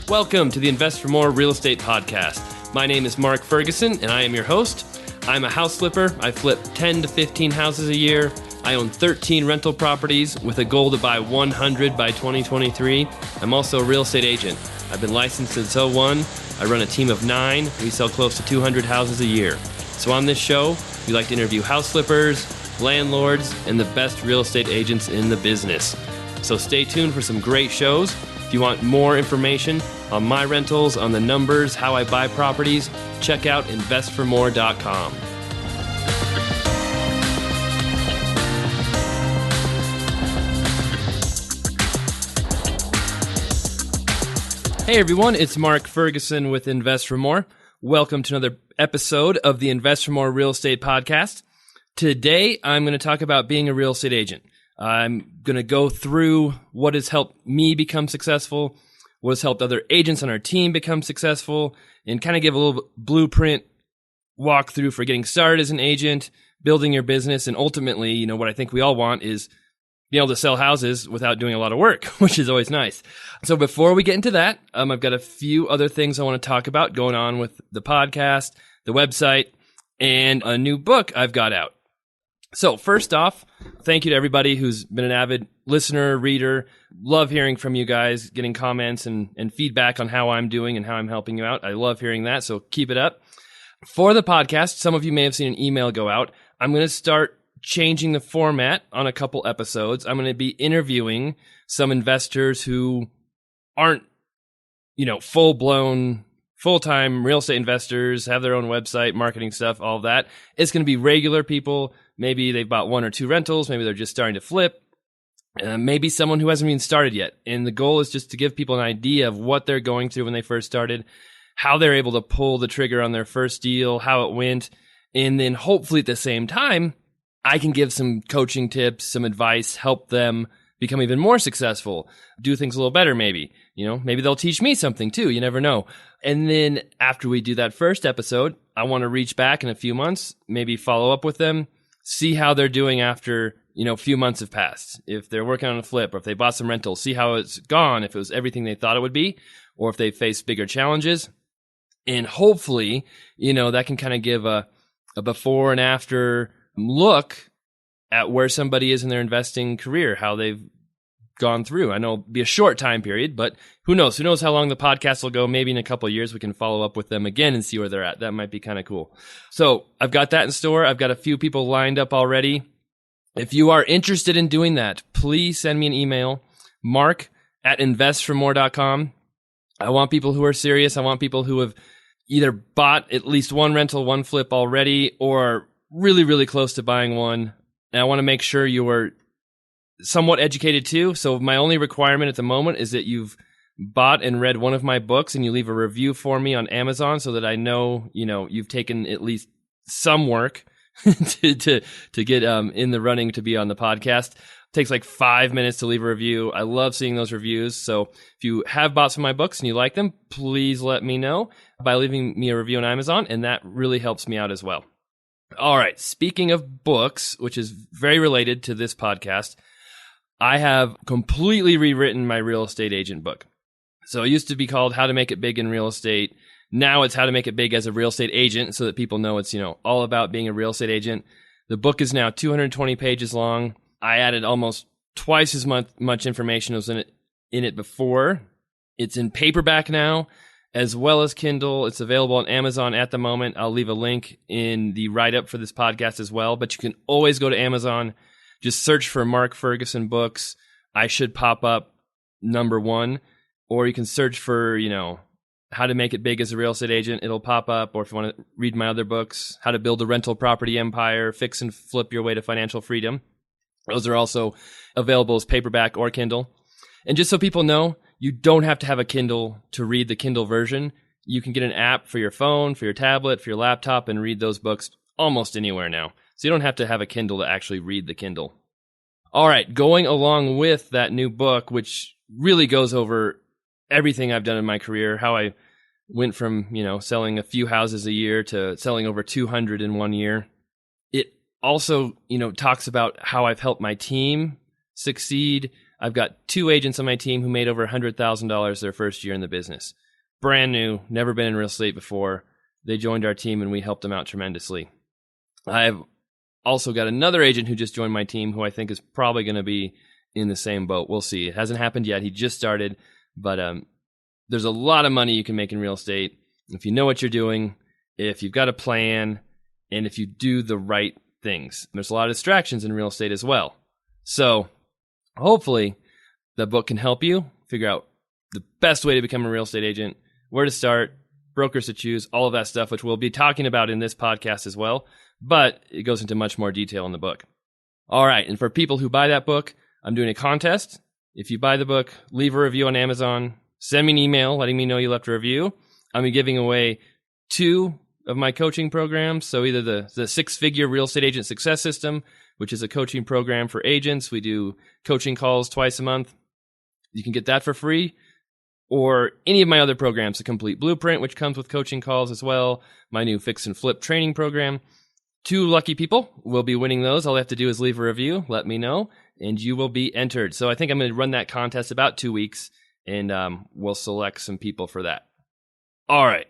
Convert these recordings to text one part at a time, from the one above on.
Welcome to the InvestFourMore Real Estate Podcast. My name is Mark Ferguson, and I am your host. I'm a house flipper. I flip 10 to 15 houses a year. I own 13 rental properties with a goal to buy 100 by 2023. I'm also a real estate agent. I've been licensed since 2001. I run a team of 9. We sell close to 200 houses a year. So on this show, we like to interview house flippers, landlords, and the best real estate agents in the business. So stay tuned for some great shows. If you want more information on my rentals, on the numbers, how I buy properties, check out InvestFourMore.com. Hey everyone, it's Mark Ferguson with InvestFourMore. Welcome to another episode of the InvestFourMore Real Estate Podcast. Today, I'm going to talk about being a real estate agent. I'm going to go through what has helped me become successful, what has helped other agents on our team become successful, and kind of give a little blueprint walkthrough for getting started as an agent, building your business, and ultimately, what I think we all want is being able to sell houses without doing a lot of work, which is always nice. So before we get into that, I've got a few other things I want to talk about going on with the podcast, the website, and a new book I've got out. So first off, thank you to everybody who's been an avid listener, reader. Love hearing from you guys, getting comments and feedback on how I'm doing and how I'm helping you out. I love hearing that, so keep it up. For the podcast, some of you may have seen an email go out. I'm going to start changing the format on a couple episodes. I'm going to be interviewing some investors who aren't, full-blown, full-time real estate investors, have their own website, marketing stuff, all of that. It's going to be regular people. Maybe they've bought 1 or 2 rentals. Maybe they're just starting to flip. Maybe someone who hasn't even started yet. And the goal is just to give people an idea of what they're going through when they first started, how they're able to pull the trigger on their first deal, how it went. And then hopefully at the same time, I can give some coaching tips, some advice, help them become even more successful, do things a little better maybe. Maybe they'll teach me something too. You never know. And then after we do that first episode, I want to reach back in a few months, maybe follow up with them, see how they're doing after, a few months have passed. If they're working on a flip or if they bought some rentals, see how it's gone, if it was everything they thought it would be, or if they faced bigger challenges. And hopefully, that can kind of give a before and after look at where somebody is in their investing career, how they've gone through. I know it'll be a short time period, but who knows? Who knows how long the podcast will go? Maybe in a couple of years, we can follow up with them again and see where they're at. That might be kind of cool. So I've got that in store. I've got a few people lined up already. If you are interested in doing that, please send me an email, mark@investfourmore.com. I want people who are serious. I want people who have either bought at least 1 rental, 1 flip already, or are really, really close to buying one. And I want to make sure you are somewhat educated too. So my only requirement at the moment is that you've bought and read one of my books and you leave a review for me on Amazon so that I know, you've taken at least some work to get in the running to be on the podcast. It takes like 5 minutes to leave a review. I love seeing those reviews. So if you have bought some of my books and you like them, please let me know by leaving me a review on Amazon, and that really helps me out as well. All right. Speaking of books, which is very related to this podcast, I have completely rewritten my real estate agent book. So it used to be called How to Make It Big in Real Estate. Now it's How to Make It Big as a Real Estate Agent so that people know it's, all about being a real estate agent. The book is now 220 pages long. I added almost twice as much information as in it before. It's in paperback now, as well as Kindle. It's available on Amazon at the moment. I'll leave a link in the write-up for this podcast as well. But you can always go to Amazon. Just search for Mark Ferguson books. I should pop up number 1. Or you can search for, How to Make It Big as a Real Estate Agent. It'll pop up. Or if you want to read my other books, How to Build a Rental Property Empire, Fix and Flip Your Way to Financial Freedom. Those are also available as paperback or Kindle. And just so people know, you don't have to have a Kindle to read the Kindle version. You can get an app for your phone, for your tablet, for your laptop, and read those books almost anywhere now. So you don't have to have a Kindle to actually read the Kindle. All right, going along with that new book, which really goes over everything I've done in my career, how I went from, selling a few houses a year to selling over 200 in 1 year. It also, talks about how I've helped my team succeed, I've got 2 agents on my team who made over $100,000 their first year in the business. Brand new, never been in real estate before. They joined our team and we helped them out tremendously. I've also got another agent who just joined my team who I think is probably going to be in the same boat. We'll see. It hasn't happened yet. He just started, but there's a lot of money you can make in real estate if you know what you're doing, if you've got a plan, and if you do the right things. There's a lot of distractions in real estate as well. So hopefully the book can help you figure out the best way to become a real estate agent, where to start, brokers to choose, all of that stuff, which we'll be talking about in this podcast as well. But it goes into much more detail in the book. All right. And for people who buy that book, I'm doing a contest. If you buy the book, leave a review on Amazon, send me an email letting me know you left a review. I'm giving away 2 of my coaching programs. So either the 6-figure real estate agent success system, which is a coaching program for agents. We do coaching calls twice a month. You can get that for free. Or any of my other programs, the Complete Blueprint, which comes with coaching calls as well. My new Fix and Flip training program. 2 lucky people will be winning those. All they have to do is leave a review, let me know, and you will be entered. So I think I'm going to run that contest about 2 weeks, and we'll select some people for that. All right,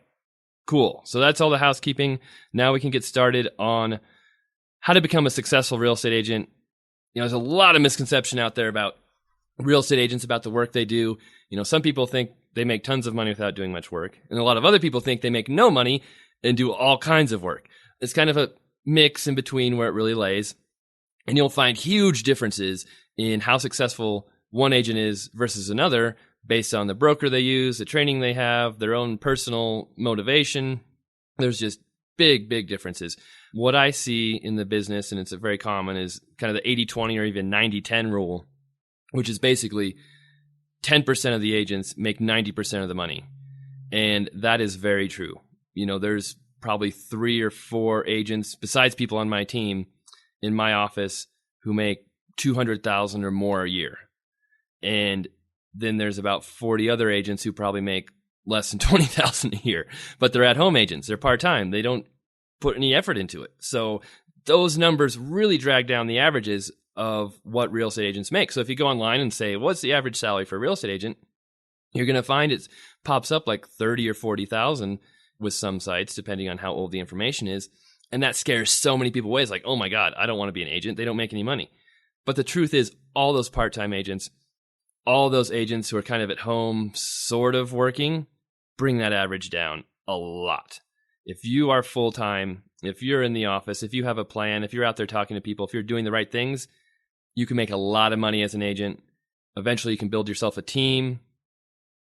cool. So that's all the housekeeping. Now we can get started on how to become a successful real estate agent. There's a lot of misconception out there about real estate agents, about the work they do. Some people think they make tons of money without doing much work, and a lot of other people think they make no money and do all kinds of work. It's kind of a mix in between where it really lays, and you'll find huge differences in how successful one agent is versus another based on the broker they use, the training they have, their own personal motivation. There's just big differences. What I see in the business, and it's very common, is kind of the 80-20 or even 90-10 rule, which is basically 10% of the agents make 90% of the money. And that is very true. There's probably 3 or 4 agents besides people on my team in my office who make $200,000 or more a year. And then there's about 40 other agents who probably make less than $20,000 a year, but they're at-home agents. They're part-time. They don't put any effort into it. So those numbers really drag down the averages of what real estate agents make. So if you go online and say, what's the average salary for a real estate agent? You're going to find it pops up like 30 or 40,000 with some sites, depending on how old the information is. And that scares so many people away. It's like, oh my God, I don't want to be an agent. They don't make any money. But the truth is, all those part-time agents, all those agents who are kind of at home, sort of working, bring that average down a lot. If you are full-time, if you're in the office, if you have a plan, if you're out there talking to people, if you're doing the right things, you can make a lot of money as an agent. Eventually, you can build yourself a team.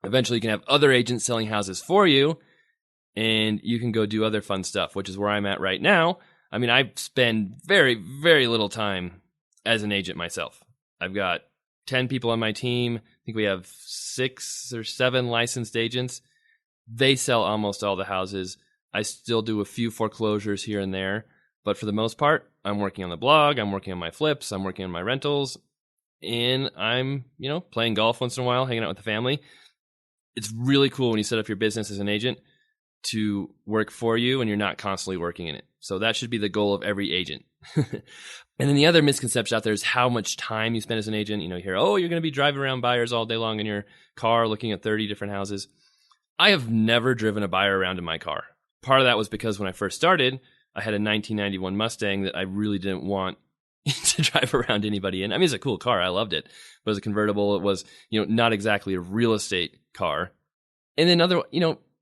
Eventually, you can have other agents selling houses for you, and you can go do other fun stuff, which is where I'm at right now. I mean, I spend very, very little time as an agent myself. I've got 10 people on my team. I think we have 6 or 7 licensed agents. They sell almost all the houses. I still do a few foreclosures here and there, but for the most part, I'm working on the blog, I'm working on my flips, I'm working on my rentals, and I'm, playing golf once in a while, hanging out with the family. It's really cool when you set up your business as an agent to work for you and you're not constantly working in it. So that should be the goal of every agent. And then the other misconception out there is how much time you spend as an agent. You hear, oh, you're going to be driving around buyers all day long in your car looking at 30 different houses. I have never driven a buyer around in my car. Part of that was because when I first started, I had a 1991 Mustang that I really didn't want to drive around anybody in. I mean, it's a cool car. I loved it. But it was a convertible. It was, not exactly a real estate car. And then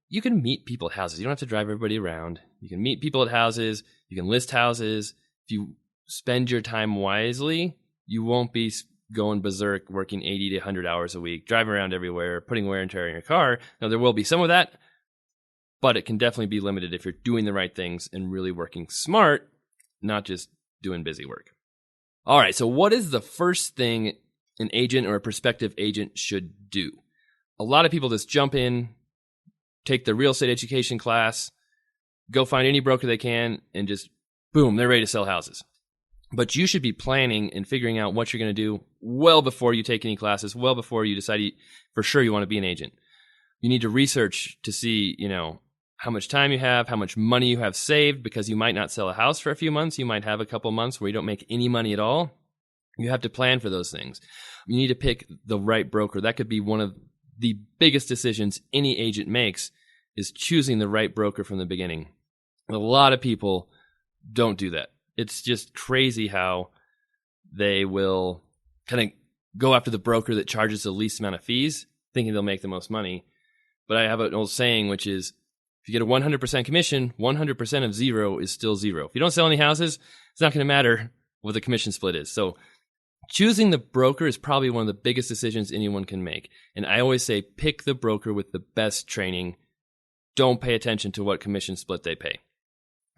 you can meet people at houses. You don't have to drive everybody around. You can meet people at houses. You can list houses. If you spend your time wisely, you won't be going berserk, working 80 to 100 hours a week, driving around everywhere, putting wear and tear in your car. Now, there will be some of that, but it can definitely be limited if you're doing the right things and really working smart, not just doing busy work. All right, so what is the first thing an agent or a prospective agent should do? A lot of people just jump in, take the real estate education class, go find any broker they can, and just, boom, they're ready to sell houses. But you should be planning and figuring out what you're going to do well before you take any classes, well before you decide for sure you want to be an agent. You need to research to see, how much time you have, how much money you have saved, because you might not sell a house for a few months. You might have a couple months where you don't make any money at all. You have to plan for those things. You need to pick the right broker. That could be one of the biggest decisions any agent makes, is choosing the right broker from the beginning. A lot of people don't do that. It's just crazy how they will kind of go after the broker that charges the least amount of fees, thinking they'll make the most money. But I have an old saying, which is, if you get a 100% commission, 100% of zero is still zero. If you don't sell any houses, it's not going to matter what the commission split is. So choosing the broker is probably one of the biggest decisions anyone can make. And I always say, pick the broker with the best training. Don't pay attention to what commission split they pay.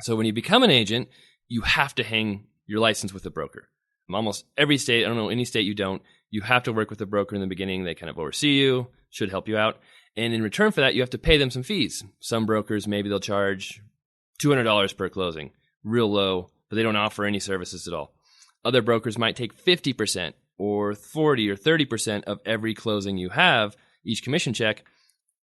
So when you become an agent, you have to hang your license with the broker. In almost every state, I don't know any state you don't, you have to work with the broker in the beginning. They kind of oversee you, should help you out. And in return for that, you have to pay them some fees. Some brokers, maybe they'll charge $200 per closing, real low, but they don't offer any services at all. Other brokers might take 50% or 40 or 30% of every closing you have, each commission check,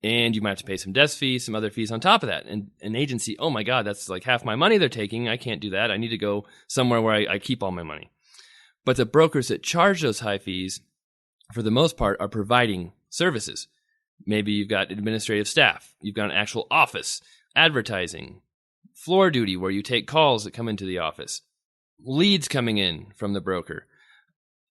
and you might have to pay some desk fees, some other fees on top of that. And an agency, oh my God, that's like half my money they're taking. I can't do that. I need to go somewhere where I keep all my money. But the brokers that charge those high fees, for the most part, are providing services. Maybe you've got administrative staff, you've got an actual office, advertising, floor duty where you take calls that come into the office, leads coming in from the broker.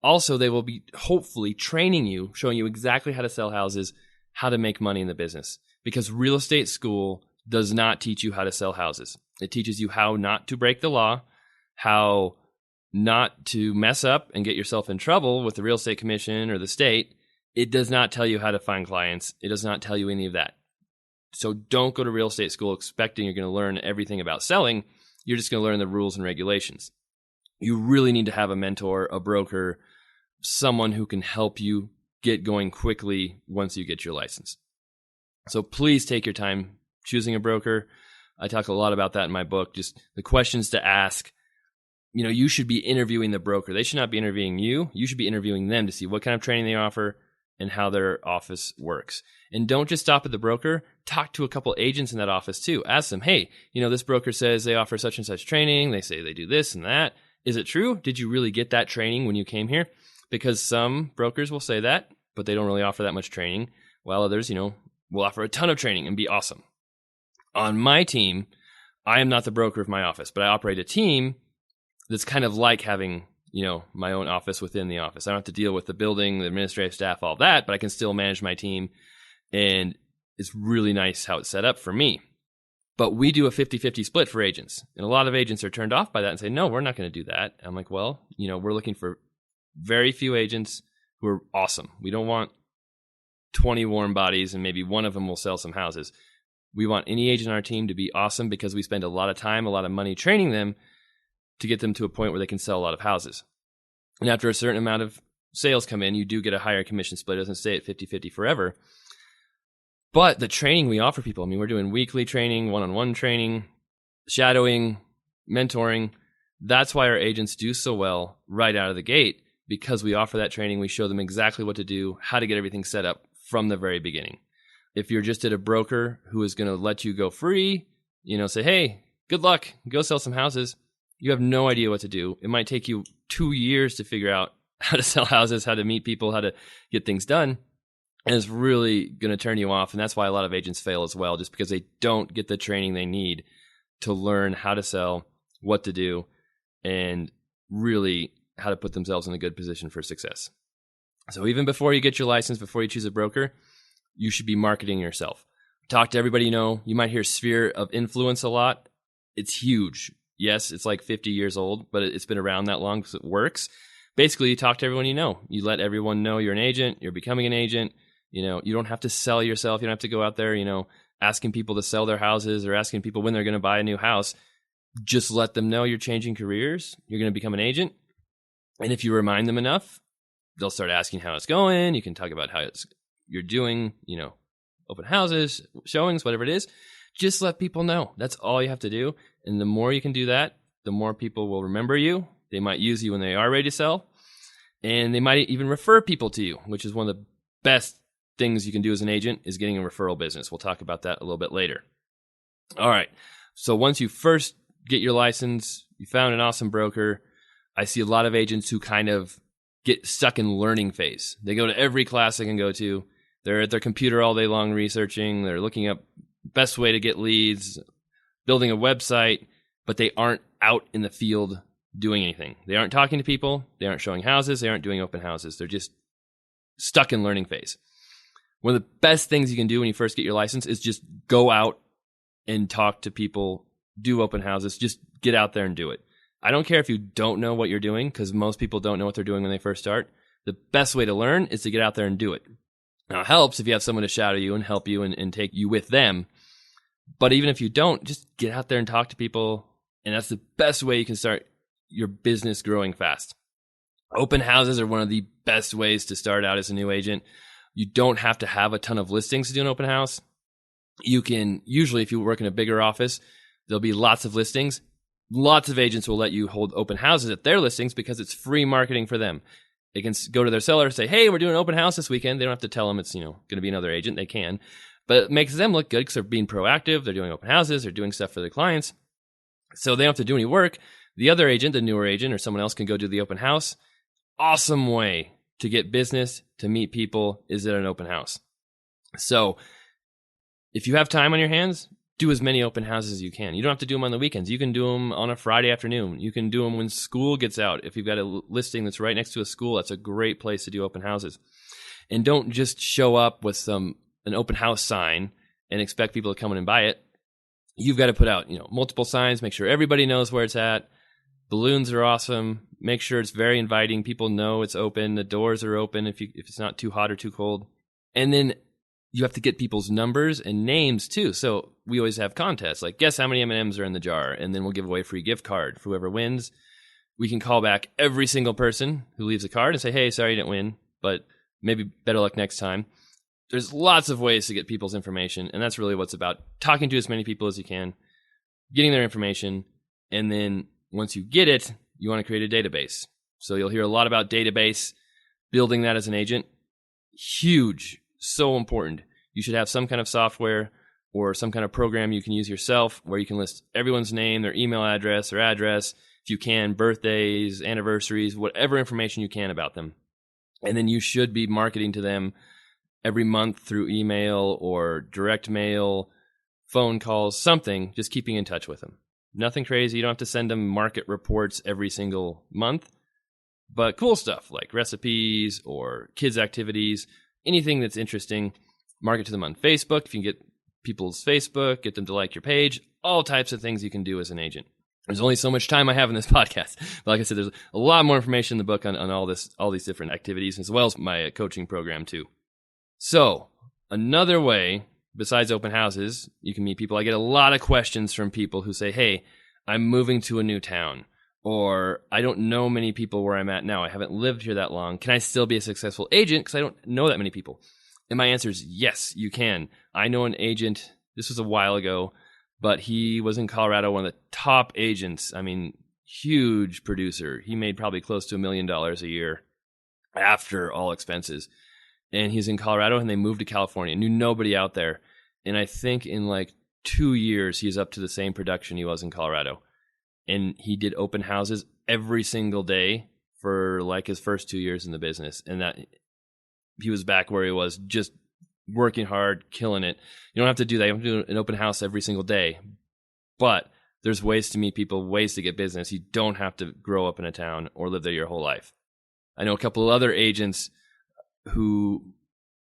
Also, they will be hopefully training you, showing you exactly how to sell houses, how to make money in the business. Because real estate school does not teach you how to sell houses. It teaches you how not to break the law, how not to mess up and get yourself in trouble with the real estate commission or the state. It does not tell you how to find clients. It does not tell you any of that. So don't go to real estate school expecting you're going to learn everything about selling. You're just going to learn the rules and regulations. You really need to have a mentor, a broker, someone who can help you get going quickly once you get your license. So please take your time choosing a broker. I talk a lot about that in my book, just the questions to ask. You know, you should be interviewing the broker. They should not be interviewing you. You should be interviewing them to see what kind of training they offer and how their office works. And don't just stop at the broker. Talk to a couple agents in that office too. Ask them, hey, you know, this broker says they offer such and such training. They say they do this and that. Is it true? Did you really get that training when you came here? Because some brokers will say that, but they don't really offer that much training, while others, you know, will offer a ton of training and be awesome. On my team, I am not the broker of my office, but I operate a team that's kind of like having, you know, my own office within the office. I don't have to deal with the building, the administrative staff, all that, but I can still manage my team. And it's really nice how it's set up for me. But we do a 50-50 split for agents. And a lot of agents are turned off by that and say, no, we're not going to do that. And I'm like, well, you know, we're looking for very few agents who are awesome. We don't want 20 warm bodies and maybe one of them will sell some houses. We want any agent on our team to be awesome because we spend a lot of time, a lot of money training them to get them to a point where they can sell a lot of houses. And after a certain amount of sales come in, you do get a higher commission split. It doesn't stay at 50-50 forever. But the training we offer people, I mean, we're doing weekly training, one-on-one training, shadowing, mentoring. That's why our agents do so well right out of the gate, because we offer that training. We show them exactly what to do, how to get everything set up from the very beginning. If you're just at a broker who is going to let you go free, you know, say, hey, good luck, go sell some houses, you have no idea what to do. It might take you 2 years to figure out how to sell houses, how to meet people, how to get things done. And it's really going to turn you off. And that's why a lot of agents fail as well, just because they don't get the training they need to learn how to sell, what to do, and really how to put themselves in a good position for success. So even before you get your license, before you choose a broker, you should be marketing yourself. Talk to everybody you know. You might hear sphere of influence a lot. It's huge. Yes, it's like 50 years old, but it's been around that long because it works. Basically, you talk to everyone you know. You let everyone know you're an agent, you're becoming an agent. You know, you don't have to sell yourself. You don't have to go out there, you know, asking people to sell their houses or asking people when they're going to buy a new house. Just let them know you're changing careers. You're going to become an agent. And if you remind them enough, they'll start asking how it's going. You can talk about how you're doing, you know, open houses, showings, whatever it is. Just let people know. That's all you have to do. And the more you can do that, the more people will remember you. They might use you when they are ready to sell. And they might even refer people to you, which is one of the best things you can do as an agent, is getting a referral business. We'll talk about that a little bit later. All right. So once you first get your license, you found an awesome broker, I see a lot of agents who kind of get stuck in learning phase. They go to every class they can go to. They're at their computer all day long researching. They're looking up best way to get leads, building a website, but they aren't out in the field doing anything. They aren't talking to people. They aren't showing houses. They aren't doing open houses. They're just stuck in learning phase. One of the best things you can do when you first get your license is just go out and talk to people, do open houses, just get out there and do it. I don't care if you don't know what you're doing, because most people don't know what they're doing when they first start. The best way to learn is to get out there and do it. Now, it helps if you have someone to shadow you and help you and take you with them. But even if you don't, just get out there and talk to people. And that's the best way you can start your business growing fast. Open houses are one of the best ways to start out as a new agent. You don't have to have a ton of listings to do an open house. You can, usually if you work in a bigger office, there'll be lots of listings. Lots of agents will let you hold open houses at their listings because it's free marketing for them. They can go to their seller and say, hey, we're doing an open house this weekend. They don't have to tell them it's, going to be another agent. They can. But it makes them look good because they're being proactive. They're doing open houses. They're doing stuff for their clients. So they don't have to do any work. The other agent, the newer agent, or someone else can go do the open house. Awesome way to get business, to meet people, is at an open house. So if you have time on your hands, do as many open houses as you can. You don't have to do them on the weekends. You can do them on a Friday afternoon. You can do them when school gets out. If you've got a listing that's right next to a school, that's a great place to do open houses. And don't just show up with an open house sign and expect people to come in and buy it. You've got to put out, multiple signs, make sure everybody knows where it's at. Balloons are awesome. Make sure it's very inviting. People know it's open. The doors are open if it's not too hot or too cold. And then you have to get people's numbers and names too. So we always have contests, like guess how many M&Ms are in the jar, and then we'll give away a free gift card for whoever wins. We can call back every single person who leaves a card and say, hey, sorry you didn't win, but maybe better luck next time. There's lots of ways to get people's information, and that's really what's about. Talking to as many people as you can, getting their information, and then once you get it, you want to create a database. So you'll hear a lot about database, building that as an agent. Huge, so important. You should have some kind of software or some kind of program you can use yourself where you can list everyone's name, their email address, their address, if you can, birthdays, anniversaries, whatever information you can about them. And then you should be marketing to them every month through email or direct mail, phone calls, something, just keeping in touch with them. Nothing crazy. You don't have to send them market reports every single month, but cool stuff like recipes or kids' activities, anything that's interesting, market to them on Facebook. If you can get people's Facebook, get them to like your page, all types of things you can do as an agent. There's only so much time I have in this podcast. But like I said, there's a lot more information in the book on all these different activities, as well as my coaching program too. So another way, besides open houses, you can meet people. I get a lot of questions from people who say, hey, I'm moving to a new town, or I don't know many people where I'm at now. I haven't lived here that long. Can I still be a successful agent because I don't know that many people? And my answer is yes, you can. I know an agent, this was a while ago, but he was in Colorado, one of the top agents. I mean, huge producer. He made probably close to $1 million a year after all expenses. And he's in Colorado, and they moved to California. Knew nobody out there. And I think in like 2 years, he's up to the same production he was in Colorado. And he did open houses every single day for like his first 2 years in the business. And that he was back where he was, just working hard, killing it. You don't have to do that. You don't have to do an open house every single day. But there's ways to meet people, ways to get business. You don't have to grow up in a town or live there your whole life. I know a couple of other agents who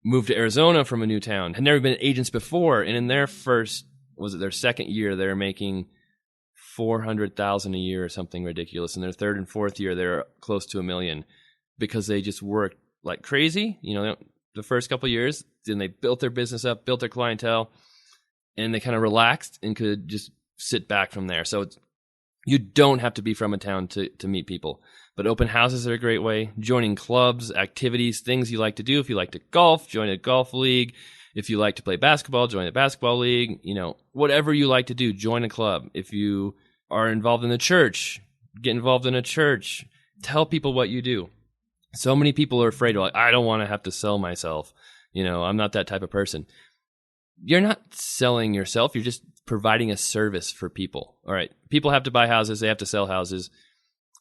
moved to Arizona from a new town, had never been agents before, and in their their second year, they're making $400,000 a year or something ridiculous. In their third and fourth year, they're close to $1 million because they just worked like crazy. The first couple of years, then they built their business up, built their clientele, and they kind of relaxed and could just sit back from there. So you don't have to be from a town to meet people. But open houses are a great way. Joining clubs, activities, things you like to do. If you like to golf, join a golf league. If you like to play basketball, join a basketball league. Whatever you like to do, join a club. If you are involved in the church, get involved in a church. Tell people what you do. So many people are afraid, like, I don't want to have to sell myself. I'm not that type of person. You're not selling yourself. You're just providing a service for people. All right. People have to buy houses. They have to sell houses.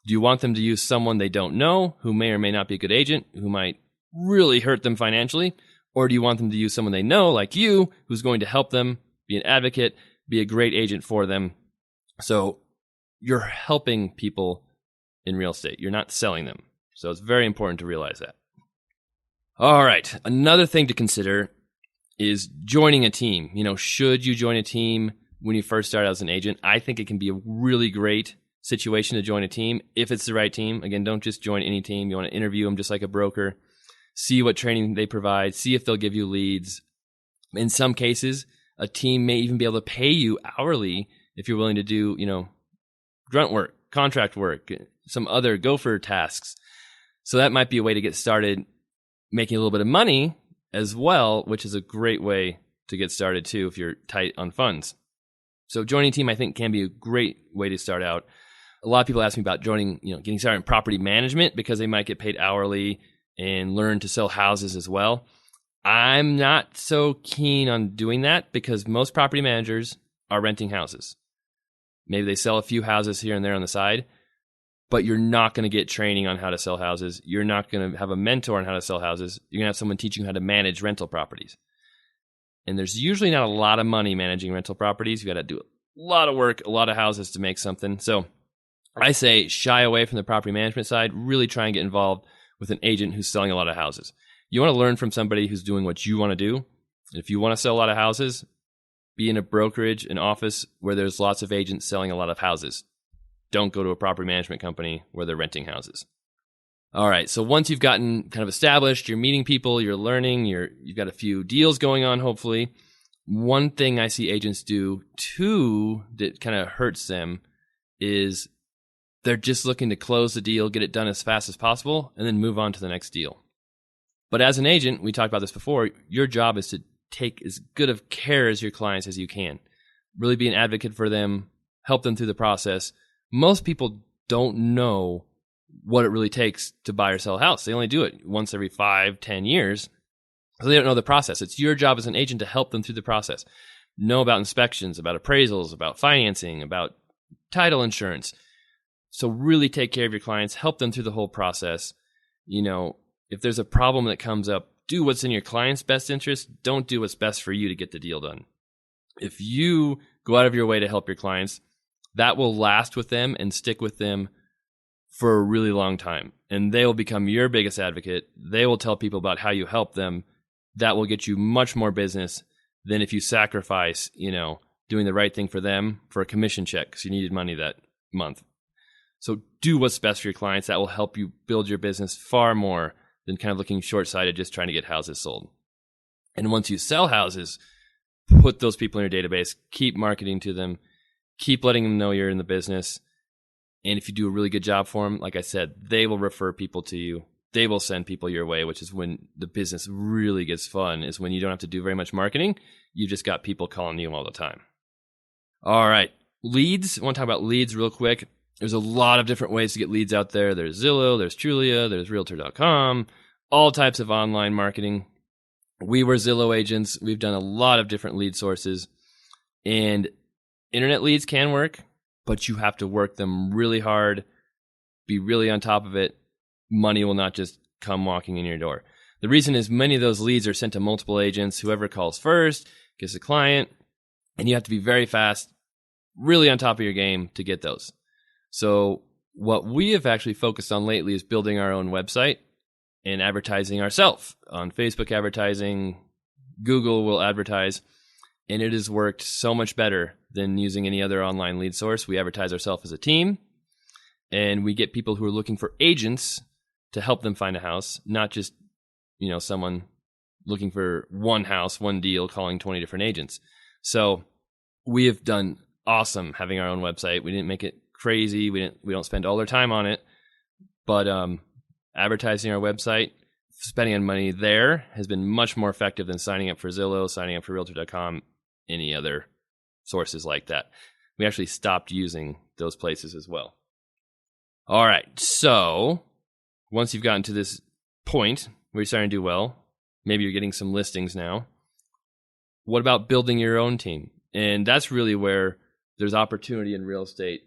Do you want them to use someone they don't know, who may or may not be a good agent, who might really hurt them financially? Or do you want them to use someone they know, like you, who's going to help them, be an advocate, be a great agent for them? So you're helping people in real estate. You're not selling them. So it's very important to realize that. All right. Another thing to consider is joining a team. Should you join a team when you first start out as an agent? I think it can be a really great situation to join a team if it's the right team. Again, don't just join any team. You want to interview them just like a broker, see what training they provide, see if they'll give you leads. In some cases, a team may even be able to pay you hourly if you're willing to do, grunt work, contract work, some other gopher tasks. So that might be a way to get started making a little bit of money as well, which is a great way to get started too if you're tight on funds. So joining a team, I think, can be a great way to start out. A lot of people ask me about joining, getting started in property management because they might get paid hourly and learn to sell houses as well. I'm not so keen on doing that because most property managers are renting houses. Maybe they sell a few houses here and there on the side, but you're not going to get training on how to sell houses. You're not going to have a mentor on how to sell houses. You're going to have someone teaching you how to manage rental properties. And there's usually not a lot of money managing rental properties. You got to do a lot of work, a lot of houses to make something. So I say shy away from the property management side. Really try and get involved with an agent who's selling a lot of houses. You want to learn from somebody who's doing what you want to do. And if you want to sell a lot of houses, be in a brokerage, an office where there's lots of agents selling a lot of houses. Don't go to a property management company where they're renting houses. All right, so once you've gotten kind of established, you're meeting people, you're learning, you've got a few deals going on, hopefully. One thing I see agents do too that kind of hurts them is they're just looking to close the deal, get it done as fast as possible, and then move on to the next deal. But as an agent, we talked about this before, your job is to take as good of care as your clients as you can. Really be an advocate for them, help them through the process. Most people don't know what it really takes to buy or sell a house. They only do it once every 5-10 years. So they don't know the process. It's your job as an agent to help them through the process. Know about inspections, about appraisals, about financing, about title insurance. So really take care of your clients, help them through the whole process. If there's a problem that comes up, do what's in your client's best interest. Don't do what's best for you to get the deal done. If you go out of your way to help your clients, that will last with them and stick with them for a really long time. And they will become your biggest advocate. They will tell people about how you help them. That will get you much more business than if you sacrifice, doing the right thing for them for a commission check because you needed money that month. So do what's best for your clients. That will help you build your business far more than kind of looking short-sighted, just trying to get houses sold. And once you sell houses, put those people in your database, keep marketing to them, keep letting them know you're in the business. And if you do a really good job for them, like I said, they will refer people to you. They will send people your way, which is when the business really gets fun, is when you don't have to do very much marketing. You just got people calling you all the time. All right, leads. I want to talk about leads real quick. There's a lot of different ways to get leads out there. There's Zillow, there's Trulia, there's Realtor.com, all types of online marketing. We were Zillow agents. We've done a lot of different lead sources. And internet leads can work, but you have to work them really hard, be really on top of it. Money will not just come walking in your door. The reason is many of those leads are sent to multiple agents. Whoever calls first gets a client, and you have to be very fast, really on top of your game to get those. So what we have actually focused on lately is building our own website and advertising ourselves on Facebook advertising. Google will advertise, and it has worked so much better than using any other online lead source. We advertise ourselves as a team, and we get people who are looking for agents to help them find a house, not just, someone looking for one house, one deal, calling 20 different agents. So we have done awesome having our own website. We didn't make it crazy. We don't spend all our time on it, but advertising our website, spending on money there has been much more effective than signing up for Zillow, signing up for Realtor.com, any other sources like that. We actually stopped using those places as well. All right, so once you've gotten to this point where you're starting to do well, maybe you're getting some listings now, what about building your own team? And that's really where there's opportunity in real estate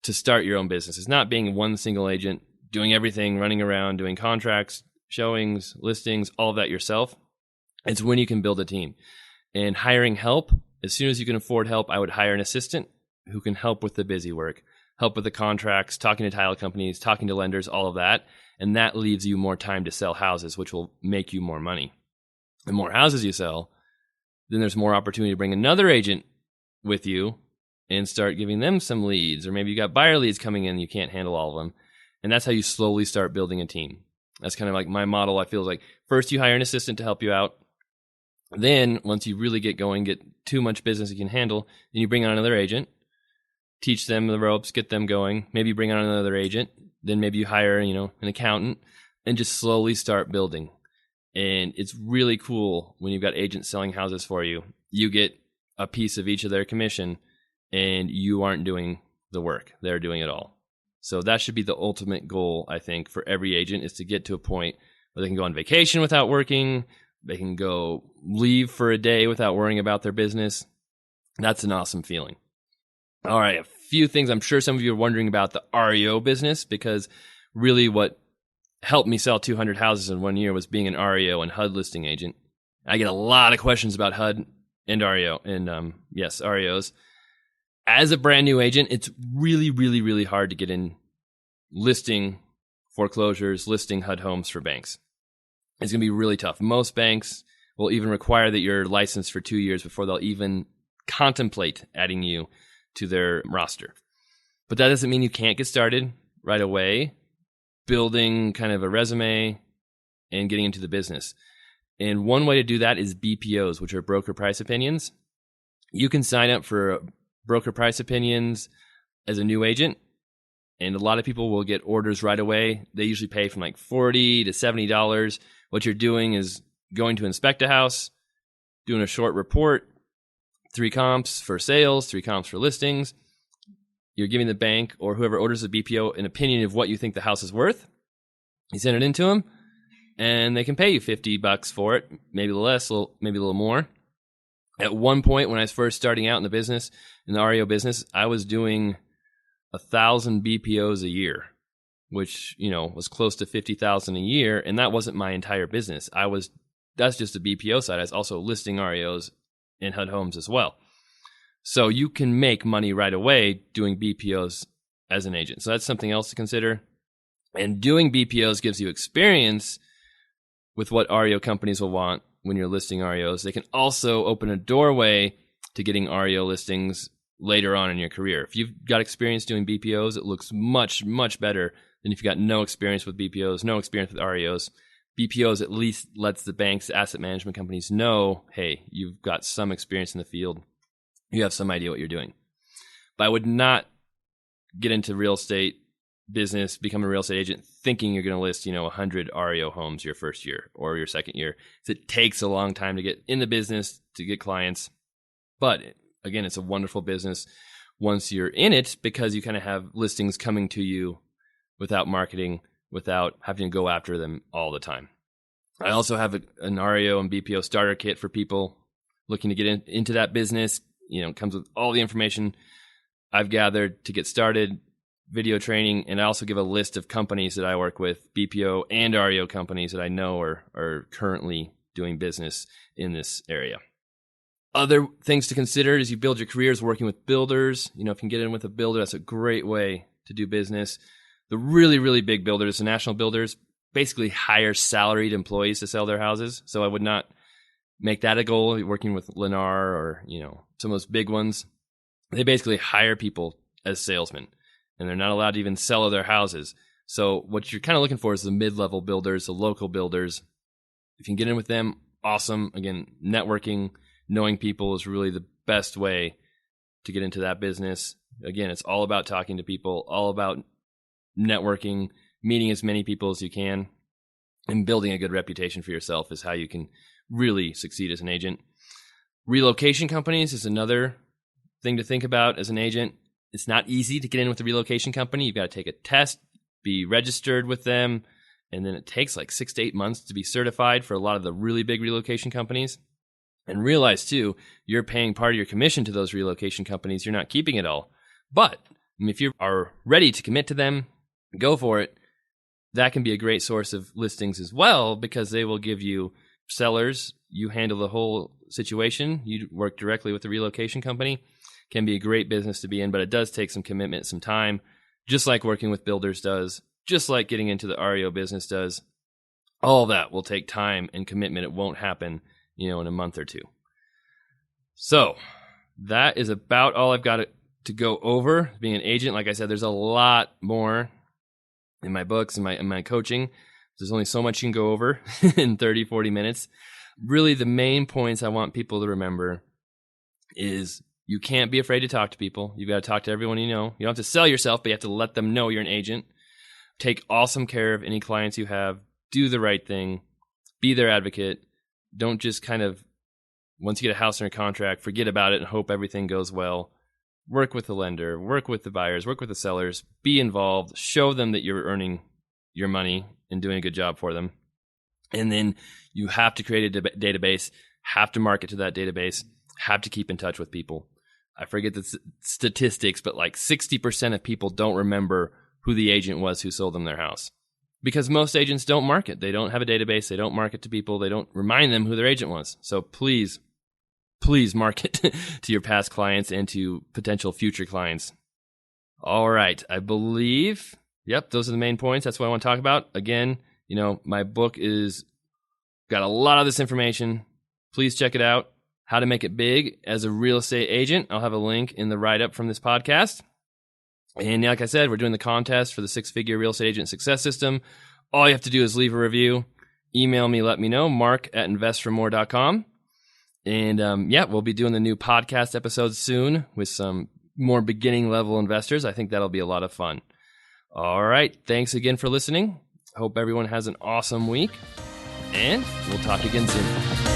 to start your own business. It's not being one single agent, doing everything, running around, doing contracts, showings, listings, all of that yourself. It's when you can build a team. And hiring help, as soon as you can afford help, I would hire an assistant who can help with the busy work, help with the contracts, talking to title companies, talking to lenders, all of that. And that leaves you more time to sell houses, which will make you more money. The more houses you sell, then there's more opportunity to bring another agent with you and start giving them some leads. Or maybe you got buyer leads coming in, you can't handle all of them. And that's how you slowly start building a team. That's kind of like my model. I feel like first you hire an assistant to help you out. Then once you really get going, get too much business you can handle, then you bring on another agent, teach them the ropes, get them going. Maybe you bring on another agent. Then maybe you hire, an accountant and just slowly start building. And it's really cool when you've got agents selling houses for you. You get a piece of each of their commission and you aren't doing the work. They're doing it all. So that should be the ultimate goal, I think, for every agent, is to get to a point where they can go on vacation without working. They can go leave for a day without worrying about their business. That's an awesome feeling. All right, a few things I'm sure some of you are wondering about the REO business, because really what helped me sell 200 houses in 1 year was being an REO and HUD listing agent. I get a lot of questions about HUD and REO, and yes, REOs. As a brand new agent, it's really, really, really hard to get in listing foreclosures, listing HUD homes for banks. It's going to be really tough. Most banks will even require that you're licensed for 2 years before they'll even contemplate adding you to their roster. But that doesn't mean you can't get started right away, building kind of a resume and getting into the business. And one way to do that is BPOs, which are broker price opinions. You can sign up for broker price opinions as a new agent, and a lot of people will get orders right away. They usually pay from like $40 to $70. What you're doing is going to inspect a house, doing a short report, 3 comps for sales, 3 comps for listings. You're giving the bank or whoever orders the BPO an opinion of what you think the house is worth. You send it into them, and they can pay you $50 for it, maybe less, maybe a little more. At one point, when I was first starting out in the business, in the REO business, I was doing 1,000 BPOs a year, which was close to $50,000 a year, and that wasn't my entire business. That's just the BPO side. I was also listing REOs in HUD homes as well. So you can make money right away doing BPOs as an agent. So that's something else to consider. And doing BPOs gives you experience with what REO companies will want when you're listing REOs. They can also open a doorway to getting REO listings later on in your career. If you've got experience doing BPOs, it looks much, much better than if you've got no experience with BPOs, no experience with REOs. BPOs at least lets the banks, asset management companies know, hey, you've got some experience in the field. You have some idea what you're doing. But I would not get into real estate business, become a real estate agent, thinking you're going to list, 100 REO homes your first year or your second year. It takes a long time to get in the business, to get clients. But again, it's a wonderful business once you're in it, because you kind of have listings coming to you without marketing, without having to go after them all the time. I also have an REO and BPO starter kit for people looking to get into that business. It comes with all the information I've gathered to get started, video training, and I also give a list of companies that I work with, BPO and REO companies that I know are currently doing business in this area. Other things to consider as you build your career is working with builders. If you can get in with a builder, that's a great way to do business. The really, really big builders, the national builders, basically hire salaried employees to sell their houses. So I would not make that a goal, working with Lennar or, some of those big ones. They basically hire people as salesmen, and they're not allowed to even sell their houses. So what you're kind of looking for is the mid-level builders, the local builders. If you can get in with them, awesome. Again, networking, knowing people is really the best way to get into that business. Again, it's all about talking to people, all about networking, meeting as many people as you can, and building a good reputation for yourself is how you can really succeed as an agent. Relocation companies is another thing to think about as an agent. It's not easy to get in with a relocation company. You've got to take a test, be registered with them, and then it takes like 6 to 8 months to be certified for a lot of the really big relocation companies. And realize too, you're paying part of your commission to those relocation companies. You're not keeping it all. But And if you are ready to commit to them, go for it. That can be a great source of listings as well, because they will give you sellers. You handle the whole situation. You work directly with the relocation company. Can be a great business to be in, but it does take some commitment, some time, just like working with builders does, just like getting into the REO business does. All that will take time and commitment. It won't happen, in a month or two. So that is about all I've got to go over. Being an agent, like I said, there's a lot more in my books and my coaching. There's only so much you can go over in 30, 40 minutes. Really, the main points I want people to remember is you can't be afraid to talk to people. You've got to talk to everyone you know. You don't have to sell yourself, but you have to let them know you're an agent. Take awesome care of any clients you have. Do the right thing. Be their advocate. Don't just kind of, once you get a house under contract, forget about it and hope everything goes well. Work with the lender. Work with the buyers. Work with the sellers. Be involved. Show them that you're earning your money and doing a good job for them. And then you have to create a database, have to market to that database, have to keep in touch with people. I forget the statistics, but like 60% of people don't remember who the agent was who sold them their house. Because most agents don't market. They don't have a database. They don't market to people. They don't remind them who their agent was. So please market to your past clients and to potential future clients. All right. I believe, those are the main points. That's what I want to talk about. Again, my book is got a lot of this information. Please check it out. How to make it big as a real estate agent. I'll have a link in the write-up from this podcast. And like I said, we're doing the contest for the 6-figure real estate agent success system. All you have to do is leave a review. Email me, let me know, mark@investformore.com. And we'll be doing the new podcast episodes soon with some more beginning level investors. I think that'll be a lot of fun. All right. Thanks again for listening. Hope everyone has an awesome week. And we'll talk again soon.